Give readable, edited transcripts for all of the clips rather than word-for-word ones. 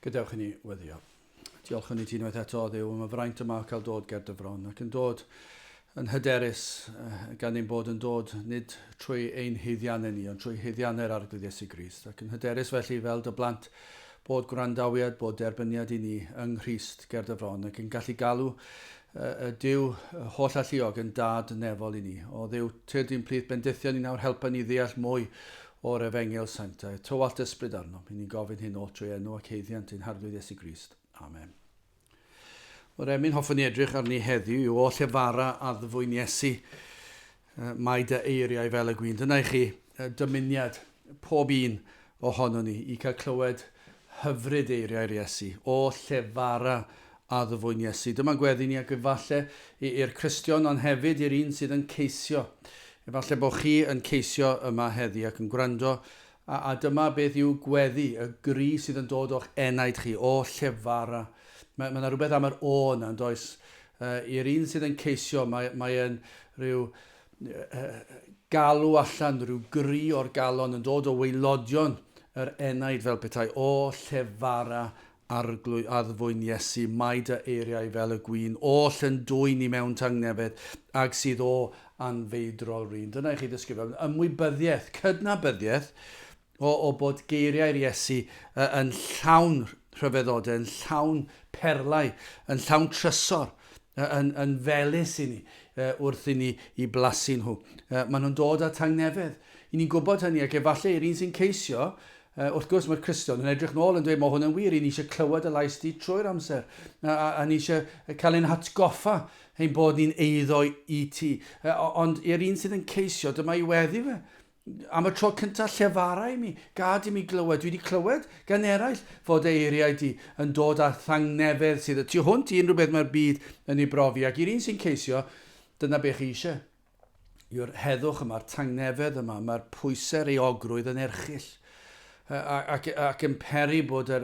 Gadewch i ni weddio. Diolch yn ei ti unwaith eto o Dduw, mae fraint yma cael dod ger dyfron ac yn dod yn hyderus gan ein bod yn dod nid trwy ein heiddiannau ni, ond trwy heiddiannau'r arglwydd Iesu Grist. Ac yn hyderus felly fel dy blant bod gwrandawiad, bod derbyniad i ni yng Nghrist ger dyfron ac yn gallu galw y Duw holl alluog yn dad nefol i ni. O Dduw, tyr di'n plith bendithion ni nawr helpa ni ddeall mwy o'r Efengil Sanctaidd. Tywalt ysbryd arno. Mi'n ni'n gofyn hyn o trwy enw ac heiddiant ein harglwydd Iesu Grist. Amen. O'r emyn hoffwn ni edrych arni heddiw yw o llefara a ddfwyn Iesu mae dy eiriau fel y gwyn. Dyna i chi dymuniad pob un ohono ni i cael clywed hyfryd eiriau'r Iesu o llefara a ddfwyn Iesu. Dyma gweddi ni ac efallai i'r Cristion ond hefyd i'r un sydd yn ceisio. Efallai bod chi yn ceisio yma heddi ac yn gwrando a dyma beth yw gweddi, y gri sydd yn dod o'ch enaid chi o llefara. Mae yna rhywbeth am yr o yna, yn does? I'r un sydd yn ceisio, mae yn rhyw galw allan, rhyw gri o'r galon yn dod o weilodion yr enaid fel petai o llefara arglwydd a ddfwyn Iesu, mae dy eiriau fel y gwyn, oll yn dwyn i mewn tangnefedd ac sydd o anfeidrol rhin. Dyna i chi ddisgrifio ymwybyddiaeth, cydnabyddiaeth o bod geiriau'r Iesu yn llawn rhyfeddodau, yn llawn perlau, yn llawn trysor, yn felys i ni wrth i ni i blasu nhw. Maen nhw'n dod â tangnefedd. I ni'n gwybod hynny ac efallai i'r un sy'n ceisio, wrth gwrs mae'r Cristion yn edrych nôl yn dweud mae hwn yn wir, i ni eisiau clywed y lais di trwy'r amser a ni eisiau cael ein hatgoffa ein bod ni'n eiddo i ti. Ond i'r un sydd yn ceisio, dyma i weddi fe. Am y tro cyntaf llefara i mi, gad i mi glywed. Dwi wedi clywed gan eraill fod eiriau di yn dod â thangnefedd sydd tu hwnt i unrhyw beth mae'r byd yn ei brofi. Ac i'r un sy'n ceisio, dyna beth chi eisiau. Yw'r heddwch yma, tangnefedd yma, mae'r pwysau'r eogrwydd yn erchill. Ac yn peri bod y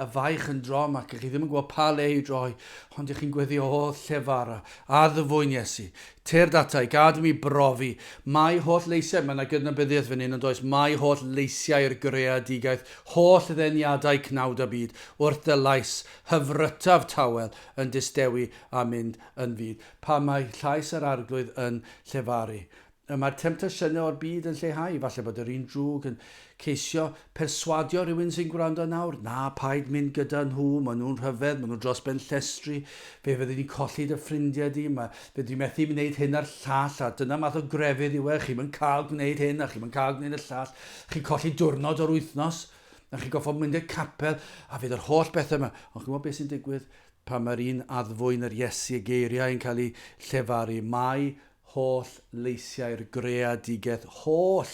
faich yn drom ac chi ddim yn gwybod pa le i droi, ond ych chi'n gweddi o llefara a ddfwyn Iesu. Teir datau, gad mi brofi. Mae holl leisiau, mae yna gydnabyddiaeth fan hyn yn does, mae holl leisiau'r greadigaeth, holl ddeniadau cnawd y byd, wrth y lais hyfrytaf tawel yn distewi a mynd yn fyd. Pa mae llais yr arglwydd yn llefaru. Mae'r temptasiynau o'r byd yn lleihau, falle bod yr un drwg yn ceisio perswadio rhywun sy'n gwrando nawr. Na, paid mynd gyda nhw, maen nhw'n rhyfedd, maen nhw'n dros ben llestri, fe fyddi ni'n colli dy ffrindiau di, fe dwi'n methu wneud hyn ar llall, a dyna math o grefydd yw e, chi'n mynd cael gwneud hyn, a chi'n mynd cael gwneud y llall, chi'n colli diwrnod o'r wythnos, a chi'n goffo mynd i'r capel, a fydd yr holl bethau yma. Ond chi'n gwybod beth sy'n digwydd pan mae'r un addfwyn yr Iesu, y geiriau yn cael ei llefaru. Mae holl leisiau'r greadigaeth, holl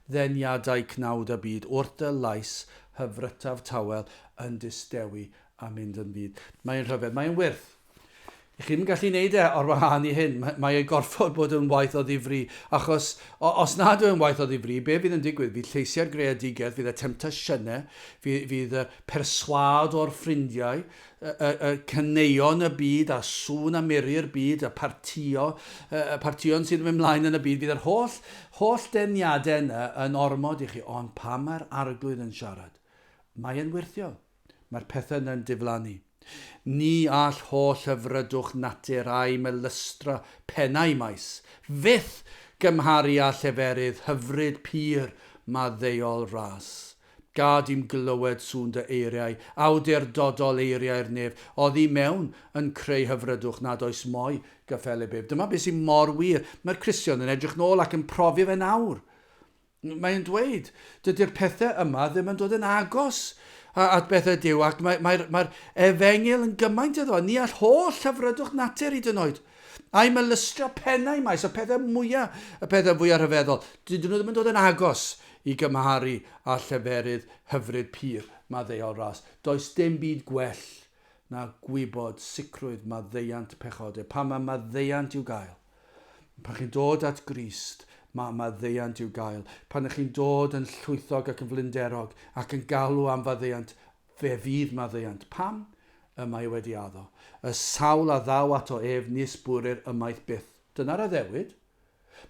ddeniadau cnawd y byd, wrth y lais hyfrytaf tawel yn distewi a mynd yn byd. Mae'n rhyfedd, mae'n wyrth. I chi ddim yn gallu gwneud o'r wahân i hyn. Mae ei gorfod bod yn waith o ddifri. Achos os nad yw'n waith o ddifri, be fydd yn digwydd? Fydd lleisiau'r greadigaeth, fydd y temptasiynau, fydd y perswad o'r ffrindiau, y cyneuon y byd a sŵn a muri'r byd, y partïon sydd yn mynd mlaen yn y byd. Fydd yr holl deniadau yna yn ormod i chi. Ond pa mae'r arglwydd yn siarad? Mae'n wirthiol. Mae'r pethau yna'n diflannu. Ni all holl hyfrydwch natur a'i melystra pennau maes. Fyth gymharu a lleferydd hyfryd pyr maddeuol ras. Gad i'm glywed sŵn dy eiriau, awdurdodol eiriau'r nef, oddi mewn yn creu hyfrydwch nad oes moi gyffelu bib. Dyma beth sy'n mor wir. Mae'r Cristion yn edrych nôl ac yn profi fe nawr. Mae'n dweud, dydy'r pethau yma ddim yn dod yn agos at bethau Duw, ac mae'r Efengil yn gymaint iddo. Ni all holl hyfrydwch natur i dynnoed. A'i melystro pennau maes, y pethau fwyaf rhyfeddol. Dydyn nhw ddim yn dod yn agos i gymharu a lleferydd hyfryd pyr maddeuol ras. Does dim byd gwell na gwybod sicrwydd maddeuant pechodau. Pa mae maddeuant i'w gael? Pan chi'n dod at Grist, mae maddeuant i'w gael. Pan ych chi'n dod yn llwythog ac yn flinderog ac yn galw am faddeuant, fe fydd maddeuant. Pam? Yma i wedi addo. Y sawl a ddaw ato ef nis bwrir ymaith byth. Dyna'r addewid.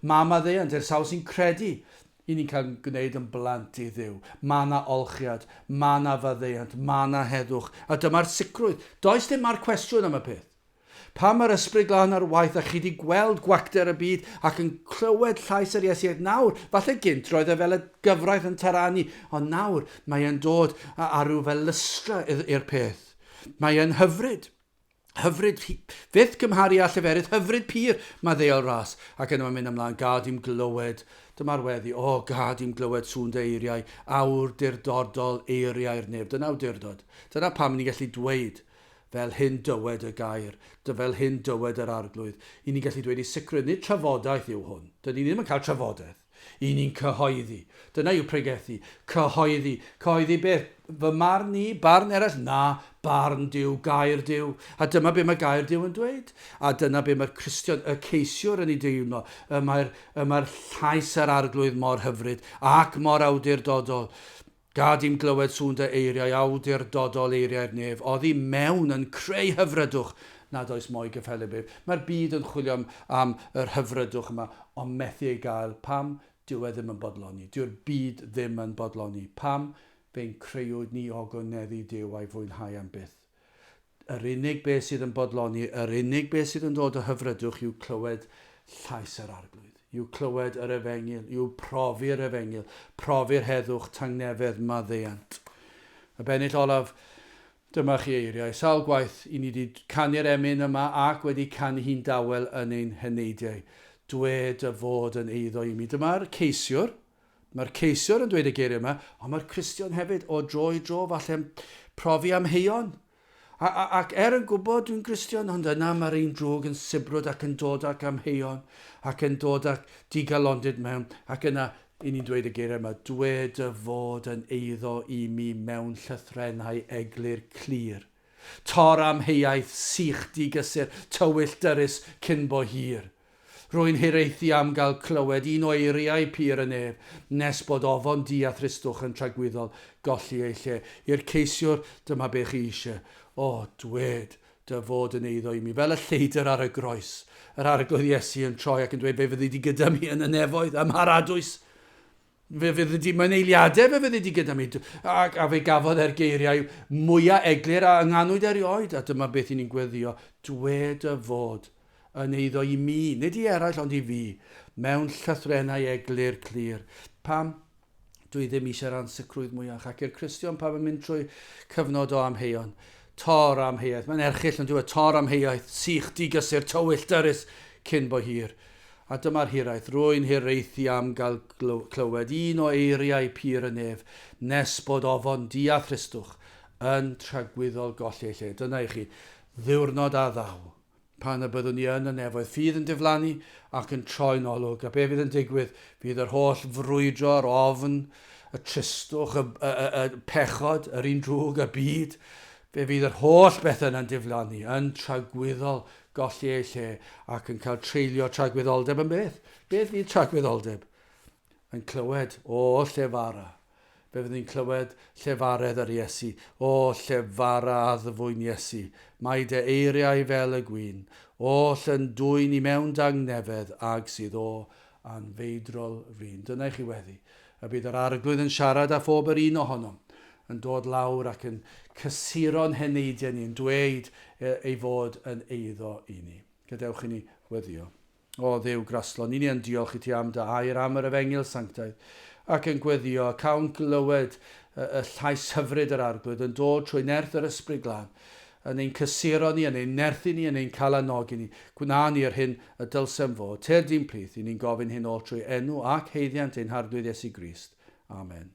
Mae maddeuant, sawl sy'n credu i ni'n cael gwneud yn blant i Dduw. Mae yna olchiad, mae yna faddeuant, mae yna heddwch. A dyma'r sicrwydd. Does dim ar cwestiwn am y peth. Pam mae'r ysbryd glân ar waith a chi wedi gweld gwacter y byd ac yn clywed llais yr Iesu nawr, falle gynt roedd e fel y gyfraith yn taranu, ond nawr mae e'n dod a rhyw fel lystra i'r peth. Mae e'n hyfryd. Hyfryd, fydd cymharu â lleferydd, hyfryd pyr mae ddeol ras. Ac yna mae'n mynd ymlaen, gad i'n glywed, dyma'r weddi, gad i'n glywed sŵn dy eiriau, awdurdodol eiriau'r neb. Dyna awdurdod. Dyna pam ni'n gallu dweud, fel hyn dywed y gair, fel hyn dywed yr arglwydd. I ni'n gallu dweud i sicrwydd, nid trafodaeth yw hwn. Dyn ni ddim yn cael trafodaeth. I ni'n cyhoeddi. Dyna yw pregethu. Cyhoeddi. Cyhoeddi beth? Fy marn ni, barn eraill? Na, barn Duw, gair Duw. A dyma be mae gair Duw yn dweud. A dyna be mae'r Cristion, y ceisiwr yn ei deimlo. Mae'r llais yr arglwydd mor hyfryd ac mor awdurdodol. Gad i'n glywed sŵn dy eiriau, awdurdodol eiriau'r nef. Oedd hi mewn yn creu hyfrydwch nad oes mwy gyffelyb. Mae'r byd yn chwilio am yr hyfrydwch yma, ond methu ei gael. Pam? Dyw e ddim yn bodloni. Dyw'r byd ddim yn bodloni. Pam? Fe'n creuwyd ni ogoneddu Duw a'i fwynhau am byth. Yr unig beth sydd yn bodloni, yr unig beth sydd yn dod o hyfrydwch yw clywed llais yr arglwydd. Yw clywed yr efengil, yw profi'r efengil, profi'r heddwch tangnefedd maddeuant. Y bennill olaf, dyma chi eiriau. Sawl gwaith i ni wedi canu'r emyn yma ac wedi canu hi'n dawel yn ein heneidiau. Dwed y fod yn eiddo i mi. Dyma'r ceisiwr. Mae'r ceisiwr yn dweud y geiriau yma, ond mae'r Cristion hefyd o dro i dro falle'n profi amheuon. Ac yn gwybod dwi'n Cristion, ond yna mae'r un drwg yn sibrwd ac yn dod ac amheuon, ac yn dod ac digalondid mewn, ac yna i ni'n dweud y geiriau yma, dwed y fod yn eiddo i mi mewn llythrennau eglur clir. Tor amheuaeth, sych digysur, tywyll dyrys cyn bo hir. Rwy'n hireithi am gael clywed un o eiriau pyr y nef, nes bod ofon di a thristwch yn tragwyddol golli ei lle. I'r ceisiwr, dyma be chi eisiau. Dwed dy fod yn eiddo i mi. Fel y lleidr ar y groes. Yr arglwydd Iesu yn troi ac yn dweud fe fyddi di gyda mi yn y nefoedd, ym Mharadwys. Fe fyddi di mewn eiliadau, fe fyddi di gyda mi. A fe gafodd er geiriau mwyaf eglur a ynganwyd erioed. A dyma beth i ni'n gweddio. Dwed y fod yn eiddo i mi, nid i eraill ond i fi, mewn llythrennau eglur clir. Pam? Dwi ddim eisiau'r ansicrwydd mwyach. Ac i'r Cristion pam yn mynd trwy cyfnod o amheuon. Tor amheuaeth. Mae'n erchill yn dweud tor amheuaeth, sych digysur, tywyll dyrys cyn bo hir. A dyma'r hiraeth. Rwy'n hireithi am gael clywed un o eiriau pyr y nef, nes bod ofon di a thristwch yn tragwyddol golli ei lle. Dyna i chi, ddiwrnod a ddaw. Pan y byddwn ni yn y nefoedd, fydd yn diflannu ac yn troi'n olwg. A be fydd yn digwydd? Fydd yr holl frwydro'r ofn, y tristwch, y pechod, yr un drwg, y byd. Fe fydd yr holl beth yna'n diflannu, yn tragwyddol golli ei lle ac yn cael treulio tragwyddoldeb yn beth? Beth fydd tragwyddoldeb? Yn clywed o llefara. Fe fydd ni'n clywed llefaredd ar Iesu, o llefara a ddyfwyn Iesu. Mae dy eiriau fel y gwyn, oll yn dwyn i mewn dangnefedd ag sydd o anfeidrol rin. Dyna i chi weddi. Y bydd yr arglwydd yn siarad a phob yr un ohonom yn dod lawr ac yn cysuro'n heneidiau ni, yn dweud ei fod yn eiddo i ni. Gadewch i ni weddio. O Dduw graslon, ni yn diolch i ti am dy air am yr efengil sanctaidd ac yn gweddio, cawn glywed y llais hyfryd yr arglwydd yn dod trwy nerth yr ysbryd glân, yn ein cysuro ni, yn ein nerthu ni, yn ein calanogi ni. Gwna ni'r hyn y dylsem fod. Ter di'n plith, i ni'n gofyn hyn o trwy enw ac heiddiant ein harglwydd Iesu Grist. Amen.